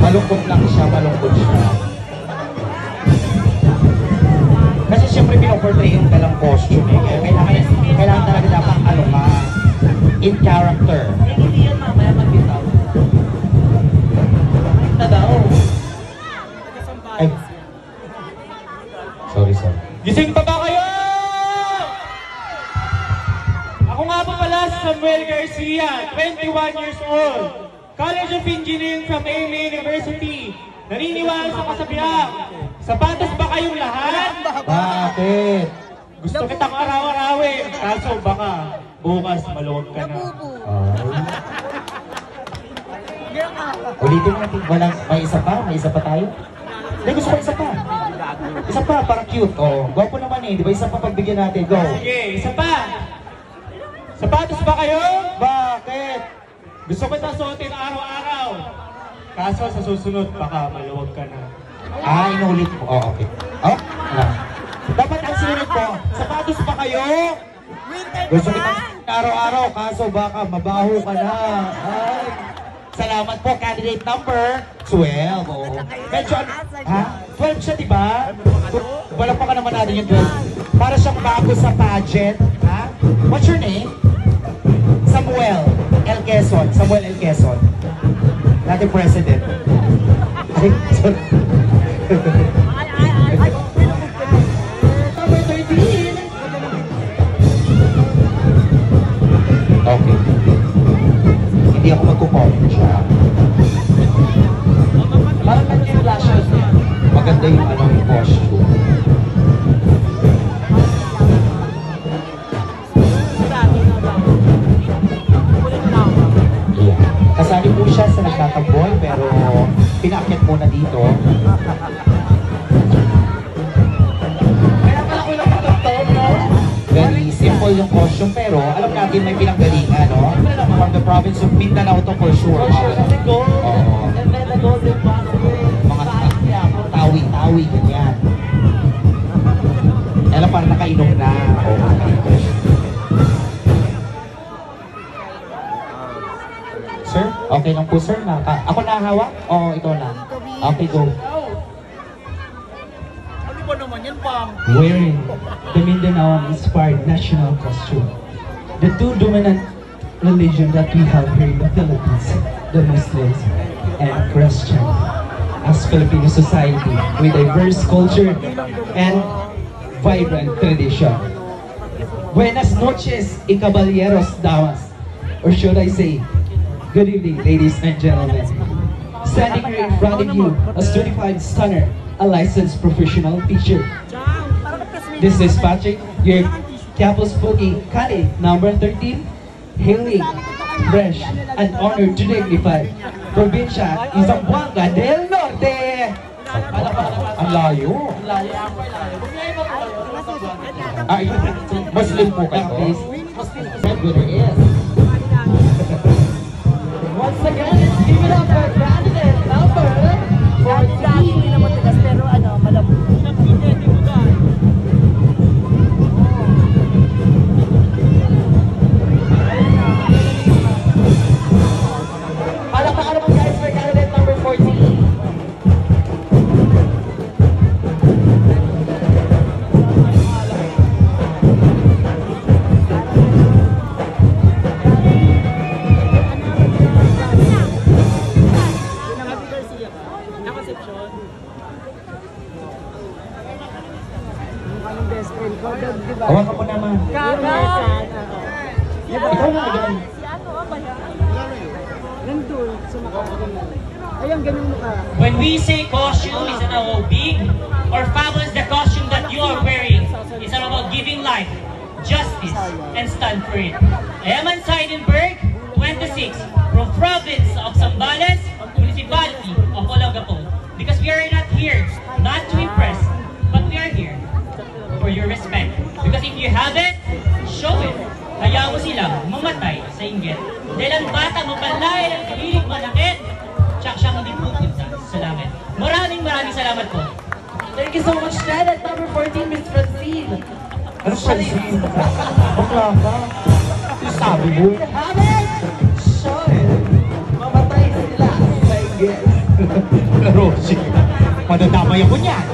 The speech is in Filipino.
Malungkot lang siya, malungkot siya. Kasi siyempre pinoportray yung dalang costume eh. Kailangan talaga dapat ano ka, in character. Hindi yan mamaya magbitaw. Ito daw. Ay. Sorry. Gising pa ba kayo? Ako nga po pala si Samuel Garcia, 21 years old. College of Engineering from AMA University. Naniniwala sa kasabihan. Sapatos ba kayong lahat? Bakit? Gusto kitang araw-arawin. Kaso baka bukas maluwag ka na. Ulitin natin, may isa pa tayo? Hindi, gusto ko isa pa. Isa pa, para cute. Oh, gwapo naman eh, di ba isa pa pagbigyan natin? Go. Sige, isa pa. Sapatos ba kayo? Bakit? Gusto kita suotin araw-araw. Kaso sa susunod baka maluwag ka na. Inulit mo. Oh, okay. Oh, dapat ang sinunod ko, sapatos pa kayo? Gusto kita araw-araw, kaso baka mabaho ka na. Ay. Salamat po, candidate number 12. Oh. Medyo, ha? 12 siya, diba? Wala pa ka naman natin yung 12. Para siyang bago sa pageant, ha? What's your name? Samuel L. Quezon. Dati president. Ay, sorry. Number 13. Okay. Hindi ako magkukomment siya. Parang yung lashes niya. Maganda yung yung costume. Kasali po siya sa nagtatamboy pero pinaakyat muna dito. Very simple yung costume pero alam natin may pinanggalingan, no? From the province of Mindanao to for sure. Mga tawi-tawi, ganyan. Alam, parang nakainom na. Sir, okay lang po sir. Ako nahawa? O ikaw na? Okay, go. Ano ba naman yan, Pam? Wearing the Mindanao-inspired national costume. The two dominant religions that we have here in the Philippines, the Muslims and Christian. As Filipino society with diverse culture and vibrant tradition. Buenas noches y caballeros, damas. Or should I say, good evening, ladies and gentlemen. Standing here in front of you, a 25 stunner, a licensed professional teacher. This is Patrick, your Campus Bookie Kali, number 13, hailing, fresh, and honored to dignify Provincia Zamboanga del Norte. Ang layo. Ay, Muslim po kayo. Yes. Once again, let's give it up for candidate number 14. Hindi na matigas pero malambot. Palakpakan naman guys for candidate number 14. Hawakan mo naman. Ikaw na, ganun. When we say costume is not about big or fabulous, the costume that you are wearing is all about giving life, justice, and stand for it. I am on Seidenberg, 26, from province of Zambales, municipality of Olongapo. Because we are not here, not to impress, but we are here for your respect. Because if you have it, show it. Hayaan mo silang mamatay sa inggit. Dahil ang bata mapalay ang hilig manakit, tsak siyang hindi pupunta sa langit. Maraming salamat po. Thank you so much, Ted. At number 14, Miss Francine. Ano siya si? Bakla ka. Sabi mo. Amen! Sure. Mamatay sila sa inggit. Rosie, madadamay ako niyan.